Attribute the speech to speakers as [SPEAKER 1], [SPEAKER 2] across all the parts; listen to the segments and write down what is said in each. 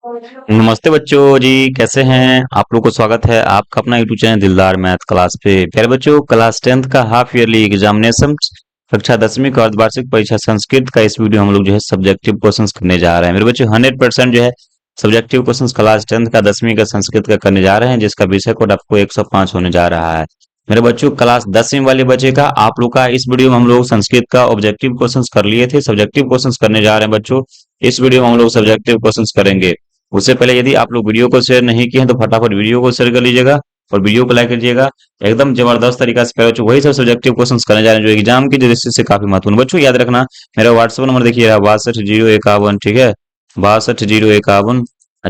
[SPEAKER 1] नमस्ते बच्चों जी, कैसे हैं आप लोग को स्वागत है आपका अपना यूट्यूब चैनल दिलदार मैथ क्लास पे। प्यारे बच्चों, क्लास 10th का हाफ ईयरली एग्जामिनेशन कक्षा 10वीं का अर्धवार्षिक परीक्षा संस्कृत का इस वीडियो हम लोग जो है सब्जेक्टिव क्वेश्चंस करने जा रहे हैं। मेरे बच्चों 100% जो है सब्जेक्टिव क्वेश्चंस क्लास 10th का 10वीं का संस्कृत का करने जा रहे हैं, जिसका विषय कोड आपको 105 होने जा रहा है। मेरे बच्चों, क्लास 10वीं वाले बच्चे का आप लोग का इस वीडियो में हम लोग संस्कृत का ऑब्जेक्टिव क्वेश्चंस कर लिए थे, सब्जेक्टिव क्वेश्चंस करने जा रहे हैं बच्चों। इस वीडियो में हम लोग सब्जेक्टिव क्वेश्चंस करेंगे। उससे पहले यदि आप लोग वीडियो को शेयर नहीं किए हैं तो फटाफट वीडियो को शेयर कर लीजिएगा और वीडियो को लाइक कीजिएगा। एकदम जबरदस्त तरीका से पहले बच्चों वही सब सब्जेक्टिव क्वेश्चंस करने जा रहे हैं जो एग्जाम की दृष्टि से काफी महत्वपूर्ण। बच्चों याद रखना, मेरा व्हाट्सएप नंबर देखिए 620151, ठीक है, 620151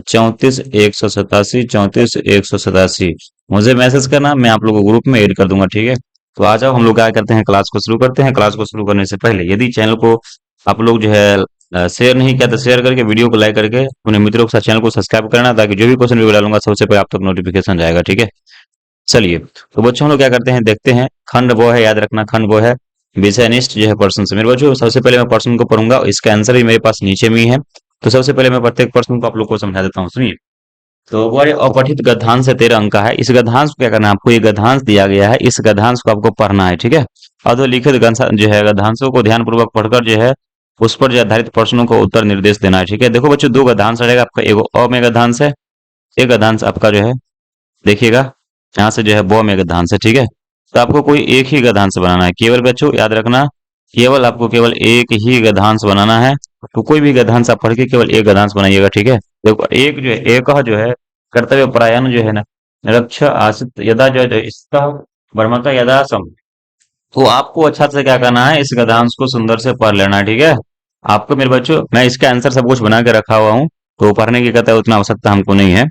[SPEAKER 1] 34 187 34 187। मुझे मैसेज करना, मैं आप लोगों को ग्रुप में ऐड कर दूंगा, ठीक है। तो आ जाओ, हम लोग क्या करते हैं, क्लास को शुरू करते हैं। क्लास को शुरू करने से पहले यदि चैनल को आप लोग जो है शेयर नहीं किया तो शेयर करके, वीडियो को लाइक करके अपने मित्रों के साथ चैनल को सब्सक्राइब करना, ताकि जो भी क्वेश्चन वीडियो डालूंगा सबसे पहले आप तक नोटिफिकेशन जाएगा, ठीक है। चलिए, तो बच्चों हम लोग क्या करते हैं, देखते हैं। खंड वो है, याद रखना, खंड वो है विषयनिष्ठ जो है प्रश्न से। मेरे बच्चों सबसे पहले मैं प्रश्न को पढ़ूंगा, इसका आंसर भी मेरे पास नीचे में ही है। तो सबसे पहले मैं प्रत्येक प्रश्न को आप लोग को समझा देता हूँ, सुनिए। तो वो है अपठित गद्यांश से 13 अंक का है। इस गद्यांश को क्या करना है, आपको ये गद्यांश दिया गया है, इस गद्यांश को आपको पढ़ना है, ठीक है। अधोलिखित जो है गद्यांशों को ध्यानपूर्वक पढ़कर जो है उस पर जो आधारित प्रश्नों को उत्तर निर्देश देना है, ठीक है। देखो बच्चों, दो गद्यांश रहेगा आपका, एगो अ में गद्यांश है, एक गद्यांश आपका जो है देखिएगा यहाँ से जो है ब में गद्यांश है, ठीक है। तो आपको कोई एक ही गद्यांश बनाना है, केवल बच्चों याद रखना, केवल आपको केवल एक ही गद्यांश बनाना है। तो कोई भी गद्यांश आप पढ़ के केवल एक गद्यांश बनाइएगा, ठीक है। देखो एक जो है, एक जो है कर्तव्य परायण जो है ना, रक्ष आश्रित यदा जो है इसका वर्मता यदा सम। तो आपको अच्छा से क्या करना है, इस गद्यांश को सुंदर से पढ़ लेना है, ठीक है। आपको मेरे बच्चों, मैं इसका आंसर सब कुछ बना के रखा हुआ हूँ, तो पढ़ने की कहता है उतना आवश्यकता हमको नहीं है।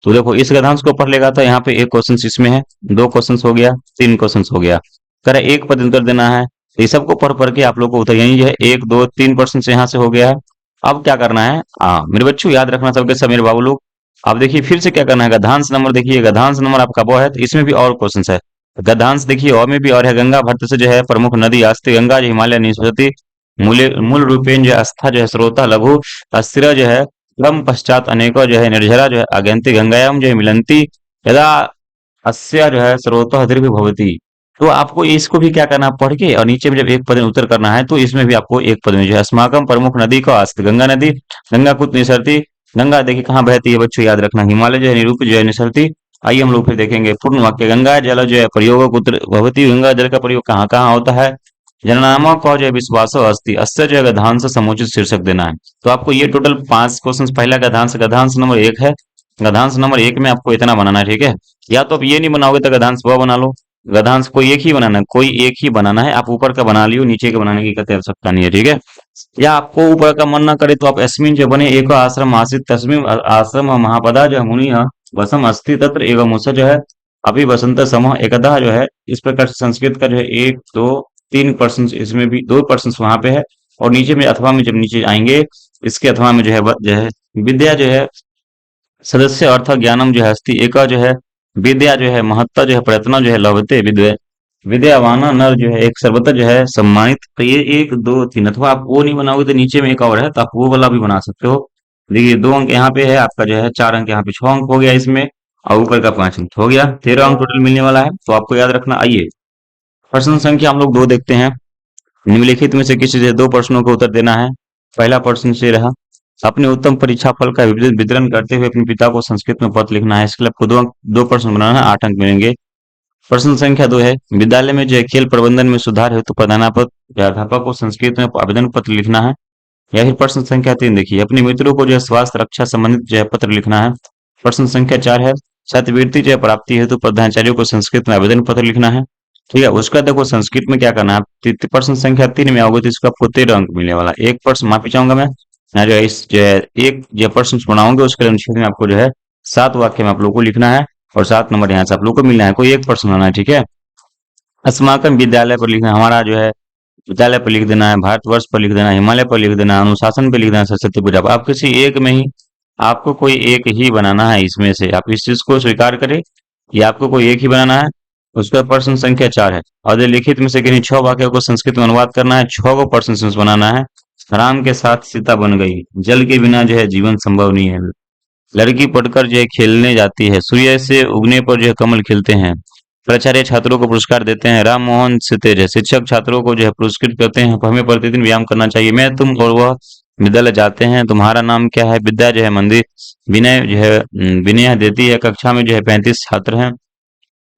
[SPEAKER 1] तो देखो इस गद्यांश को पढ़ लेगा तो यहाँ पे एक क्वेश्चन इसमें है, दो क्वेश्चन हो गया, तीन क्वेश्चन हो गया। कह रहा है एक पद उत्तर देना है, तो ये सबको पढ़ पढ़ के आप लोग को उत्तर यही जो है 1 2 3 यहाँ से हो गया है। अब क्या करना है, हाँ मेरे बच्चों याद रखना सबके सब मेरे बाबू लोग। अब देखिए फिर से क्या करना है, गद्यांश नंबर देखिए, गद्यांश नंबर आपका वो है, तो इसमें भी और क्वेश्चन है। गद्यांश देखिए और में भी और है, गंगा भट्ट से जो है प्रमुख नदी अस्ति गंगा जो हिमालय निसरती मूल मूल रूपेण जो है आस्था जो है स्रोता लघु अस्थिर जो है क्रम पश्चात अनेकों जो है निर्झरा जो है अगंति गंगायाम जो है मिलंती यदा अस्य जो है स्रोतः दीर्घ भवती। तो आपको इसको भी क्या करना है, पढ़ के और नीचे में जब एक पद में उत्तर करना है तो इसमें भी आपको एक पद में जो है अस्माकम प्रमुख नदी को आस्थ गंगा नदी गंगा कुत निसरती। गंगा देखिए कहाँ बहती है बच्चों, याद रखना, हिमालय जो है निरूप जो है निसरती। आइए हम लोग फिर देखेंगे पूर्ण वाक्य, गंगा जल जो है प्रयोग कुत्र भवती, गंगा जल का प्रयोग कहाँ कहाँ होता है। जननामा को जो है विश्वासो अस्ति, अस्य जो है गद्यांश समुचित शीर्षक देना है। तो आपको ये टोटल 5 क्वेश्चन, पहला गद्यांश गद्यांश नंबर 1 है। गद्यांश नंबर 1 में आपको इतना बनाना है, ठीक है। या तो आप ये नहीं बनाओगे तो गद्यांश व बना लो, गद्यांश कोई एक ही बनाना है, कोई एक ही बनाना है। आप ऊपर का बना लियो, नीचे का बनाने की कतई आवश्यकता नहीं है, ठीक है। या आपको ऊपर का मन ना करे तो आप अस्मिन जो बने एक आश्रम आसित तस्मिन आश्रम महापदा जो है मुनि वसम अस्ति तत्र एवं मुस जो है अभी बसंत समूह एकदा जो है। इस प्रकार से संस्कृत का जो है 1 2 3 इसमें भी 2 वहां पे है। और नीचे में अथवा में जब नीचे आएंगे, इसके अथवा में जो है जो है विद्या जो है सदस्य अर्थ ज्ञानम जो है अस्ति एक जो है विद्या जो है महत्ता जो है प्रयत्न जो है लभते विद्या विद्यावान नर जो है एक सर्वत्र जो है सम्मानित। तो ये 1 2 3, अथवा आप वो नहीं बनाओगे तो नीचे में एक और है, तो आप वो वाला भी बना सकते हो। देखिए 2 अंक यहाँ पे है आपका जो है, 4 अंक यहाँ पे, 6 अंक हो गया इसमें, और ऊपर का 5 अंक हो गया, 13 अंक टोटल मिलने वाला है। तो आपको याद रखना। आइए प्रश्न संख्या हम लोग 2 देखते हैं। निम्नलिखित में से किसी से 2 प्रश्नों का उत्तर देना है। पहला प्रश्न से रहा, अपने उत्तम परीक्षा फल का वितरण करते हुए अपने पिता को संस्कृत में पत्र लिखना है। इसके लिए आपको 2 प्रश्न बनाना है, 8 अंक मिलेंगे। प्रश्न संख्या 2 है, विद्यालय में जो है खेल प्रबंधन में सुधार हेतु प्रधानाध्यापक या अध्यापक को संस्कृत में आवेदन पत्र लिखना है। या फिर प्रश्न संख्या 3 देखिए, अपने मित्रों को जो है स्वास्थ्य रक्षा संबंधित जो है पत्र लिखना है। प्रश्न संख्या 4 है, छात्रवृत्ति जो है प्राप्ति हेतु प्रधानाचार्य को संस्कृत में आवेदन पत्र लिखना है। ठीक है, उसका देखो संस्कृत में क्या करना है। प्रश्न संख्या 3 में आओगे तो इसका आपको 13 अंक मिलने वाला। एक प्रश्न माफी चाहूंगा मैं, यहाँ जो है इस जो है एक जो प्रश्न बनाओगे उसके अनुच्छेद में आपको जो है 7 वाक्य में आप लोग को लिखना है, और 7 नंबर यहाँ से आप लोग को मिलना है, कोई एक प्रश्न बनाना है, ठीक है। अस्माकम विद्यालय पर लिखना है, हमारा जो है विद्यालय पर लिख देना है, भारतवर्ष पर लिख देना है, हिमालय पर लिख देना है, अनुशासन पर लिख देना है, सरस्वती पूजा पर। आप किसी एक में ही, आपको कोई एक ही बनाना है इसमें से, आप इस चीज को स्वीकार करें कि आपको कोई एक ही बनाना है। उसका प्रश्न संख्या 4 है, और लिखित में से किन्हीं 6 वाक्यों को संस्कृत में अनुवाद करना है, 6 को प्रश्न बनाना है। राम के साथ सीता बन गई, जल के बिना जो है जीवन संभव नहीं है। लड़की पढ़कर जो है खेलने जाती है, सूर्य से उगने पर जो है कमल खिलते हैं, प्राचार्य छात्रों को पुरस्कार देते हैं, राम मोहन से तेज है, शिक्षक छात्रों को जो है पुरस्कृत करते हैं, हमें प्रतिदिन व्यायाम करना चाहिए, मैं तुम और वह विद्यालय जाते हैं, तुम्हारा नाम क्या है, विद्या जो है मंदिर, विनय जो है विनय देती है, कक्षा में जो है 35 छात्र हैं।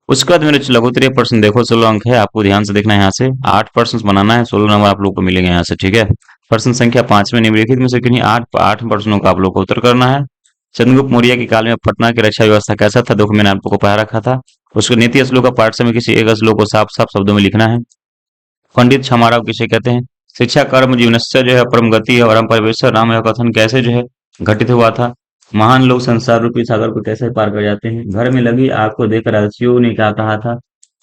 [SPEAKER 1] उसके बाद मेरे लघुत्तरीय प्रश्न देखो, 16 अंक है, आपको ध्यान से देखना है। यहाँ से 8 प्रश्न बनाना है, 16 नंबर आप लोग को मिलेंगे यहाँ से, ठीक है। प्रश्न संख्या 5 में निम्नलिखित में से किन्हीं आठ आठ प्रश्नों का आप लोग को उत्तर करना है। चंद्रगुप्त मौर्य के काल में पटना की रक्षा व्यवस्था कैसा था, देखो मैंने आप लोग को पढ़ा रखा था। उसको नीति श्लोक का पाठ में किसी एक श्लोक को साफ साफ शब्दों में लिखना है। पंडित क्षमाराव किसे कहते हैं, शिक्षा कर्म जीवनस्य जो है परम गति है, और हम परमेश्वर राम यह कथन कैसे जो है घटित हुआ था, महान लोग संसार रूपी सागर को कैसे पार कर जाते हैं, घर में लगी आग को देख ऋषियों ने क्या कहा था,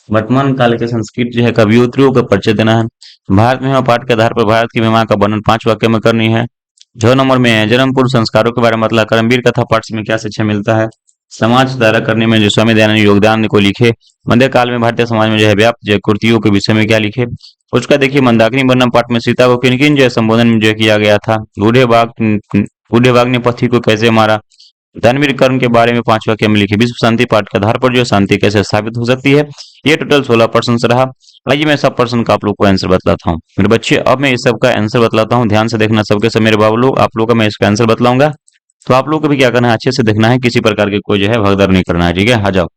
[SPEAKER 1] वर्तमान काल के संस्कृत जो है कवियत्रियों का परिचय देना है, भारत में हम पाठ के आधार पर भारत की महिमा का वर्णन 5 वाक्य में करनी है। 6 नंबर में है जन्म पूर्व संस्कारों के बारे में मतलब कर्मवीर कथा पाठ से में क्या शिक्षा मिलता है, समाज सुधार करने में जो स्वामी दयानंद योगदान को लिखे, मध्यकाल में भारतीय समाज में जो है व्याप्त जो है कुर्तियों के विषय में क्या लिखे। उसका देखिए मंदाकिनी वर्णन पाठ में सीता को किन किन जो है संबोधन में जो है किया गया था, बूढ़े बाघ ने पति को कैसे मारा, दानवीर कर्म के बारे में 5 वाक्य में लिखे, विश्व शांति पाठ के आधार पर जो शांति कैसे स्थापित हो सकती है। ये टोटल 16 प्रश्न रहा। आइए मैं सब प्रश्न का आप लोग को आंसर बतलाता हूँ मेरे बच्चे। अब मैं इस सब का आंसर बतलाता हूँ, ध्यान से देखना सबके सब मेरे बाबू लोग, आप लोग का मैं इसका आंसर बतलाऊंगा, तो आप लोग को भी क्या करना है, अच्छे से देखना है, किसी प्रकार के कोई जो है भगदड़ नहीं करना है, ठीक है। आ जाओ,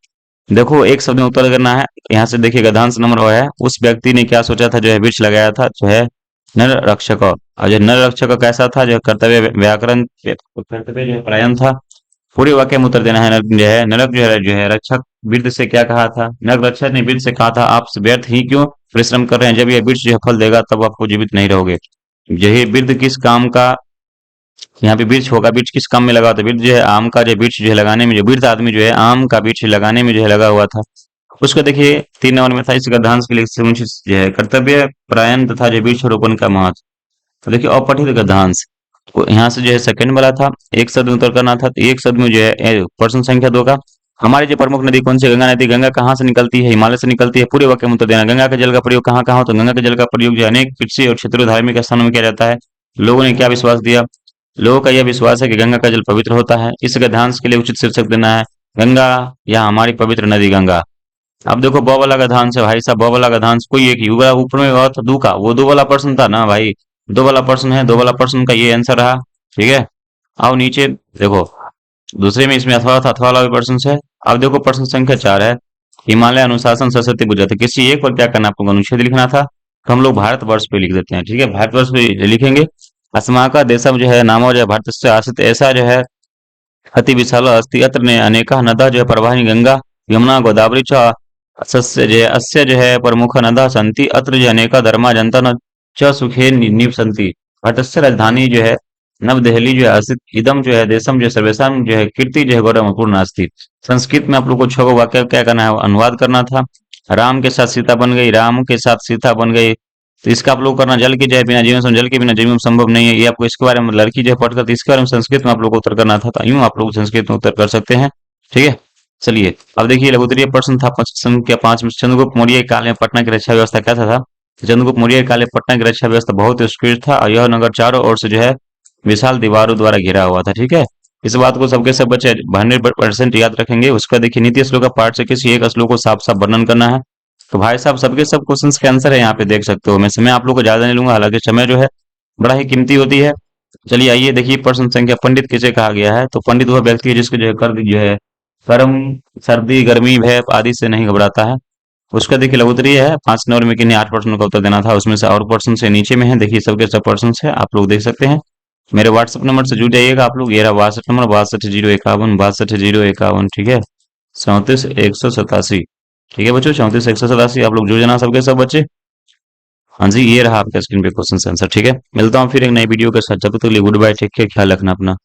[SPEAKER 1] देखो एक शब्द में उत्तर करना है। यहाँ से देखिए गधांश नंबर हुआ है, उस व्यक्ति ने क्या सोचा था, जो है वृक्ष लगाया था, जो है नर रक्षक, और जो नर रक्षक कैसा था, जो कर्तव्य व्याकरण कर्तव्य जो है परायण था। पूरे वाक्य में उत्तर देना है। नरक जो है रक्षक वृद्ध से क्या कहा था, नरक रक्षक ने वृद्ध से कहा था आप व्यर्थ ही क्यों परिश्रम कर रहे हैं, जब यह वृक्ष जो है फल देगा तब आपको जीवित नहीं रहोगे। यही वृद्ध किस काम का, यहाँ पे वृक्ष होगा, वृक्ष किस काम में लगा था, वृक्ष जो है आम का जो वृक्ष जो है लगाने में, जो वृद्ध आदमी जो है आम का वृक्ष लगाने में जो है लगा हुआ था। उसको देखिए 3 नंबर में था, इस गद्यांश के लिए सुनिश्चित जो है कर्तव्य परायण तथा जो वृक्ष रोपण का महत्व। तो देखिए अपठित गद्यांश, तो यहाँ से जो है सेकंड वाला था, एक शब्द में उत्तर करना था, तो एक शब्द में जो है प्रश्न संख्या 2 का हमारी जो प्रमुख नदी कौन सी, गंगा नदी, गंगा कहाँ से निकलती है, हिमालय से निकलती है, पूरे वाक्य में उत्तर देना। गंगा के जल का प्रयोग कहाँ कहाँ हो, तो गंगा के जल का प्रयोग जो है अनेक कृषि और क्षेत्रीय धार्मिक स्थानों में किया जाता है। लोगों ने क्या विश्वास दिया, लोगों का यह विश्वास है कि गंगा का जल पवित्र होता है। इस गद्यांश के लिए उचित शीर्षक देना है, गंगा या हमारी पवित्र नदी गंगा। अब देखो ब वाला गद्यांश है भाई साहब, ब वाला गद्यांश कोई एक ही हुआ, ऊपर में हुआ था दू का, वो 2 वाला प्रश्न था ना भाई, 2 वाला प्रश्न है, 2 वाला प्रश्न का ये आंसर रहा, ठीक है। आओ नीचे देखो, दूसरे में इसमें अथवा था, अथवा वाला भी प्रश्न है। अब देखो प्रश्न संख्या 4 है, हिमालय अनुशासन सरस्वती गुजरात, किसी एक पर क्या करना, आपको अनुच्छेद लिखना था, तो हम लोग भारतवर्ष पे लिख देते हैं, ठीक है, भारतवर्ष पे लिखेंगे। अस्माका देशम जो है नामो जो है भारत से आश्रित, ऐसा जो है अति विशाल अस्ति, अत्र ने अनेका नदा जो है प्रवाहिनी गंगा यमुना गोदावरी च सस्य जो है अस्य जो है प्रमुख नदा सन्ति, अत्र जो अनेका धर्मा जनता न च सुखे निवसन्ति। भारतस्य राजधानी जो है नव दिल्ली जो है अस्ति, इदम जो है देशम जो है सर्वेशम जो है कीर्ति जो है गौरवपूर्ण अस्ति। संस्कृत में आप लोग को 6 वाक्य क्या करना है, अनुवाद करना था। राम के साथ सीता बन गई, राम के साथ सीता बन गई, तो इसका आप लोग करना, जल की जय बिना जीवन जल के बिना जीवन संभव नहीं है, ये आपको इसके बारे में लड़की जो है पढ़कर, तो इसके बारे में संस्कृत में आप लोग को उत्तर करना था, तो यूं आप लोग संस्कृत में उत्तर कर सकते हैं, ठीक है। चलिए अब देखिए लघुत्तरीय प्रश्न था संख्या 5 में, चंद्रगुप्त मौर्य के काल में पटना की रक्षा व्यवस्था कैसा था। तो चंद्रगुप्त मौर्य के काल में पटना की रक्षा व्यवस्था बहुत सुदृढ़ था, और यह नगर चारों ओर से जो है विशाल दीवारों द्वारा घिरा हुआ था, ठीक है। इस बात को सबके सब बच्चे 100% याद रखेंगे। उसका देखिए नीति श्लोक का पाठ से किसी एक श्लोक को साफ साफ वर्णन करना है। तो भाई साहब सबके सब क्वेश्चंस के आंसर है यहाँ पे देख सकते हो। मैं समय आप लोग को ज्यादा नहीं लूंगा, हालांकि समय जो है बड़ा ही कीमती होती है। चलिए आइए देखिए प्रश्न संख्या, पंडित किसे कहा गया है, तो पंडित वह व्यक्ति है जिसको जो है कर जो है गर्म सर्दी गर्मी भय आदि से नहीं घबराता है। उसका देखिए लघुत्तरीय है, 5 नंबर में किन्हीं 8 प्रश्नों का उत्तर देना था, उसमें से और प्रश्न से नीचे में है, देखिए सबके सब प्रश्न है, आप लोग देख सकते हैं। मेरे व्हाट्सएप नंबर से जुड़ जाइएगा आप लोग, ये रहा व्हाट्सएप नंबर 62 051 ठीक है, 34 187, ठीक है बच्चों, 34 187 आप लोग जुड़ जाना सबके सब बच्चे। हाँ जी, ये रहा आपका स्क्रीन पे क्वेश्चन आंसर, ठीक है। मिलता हूँ फिर एक नई वीडियो के साथ, जब तक के लिए गुड बाय, टेक केयर, ख्याल रखना अपना।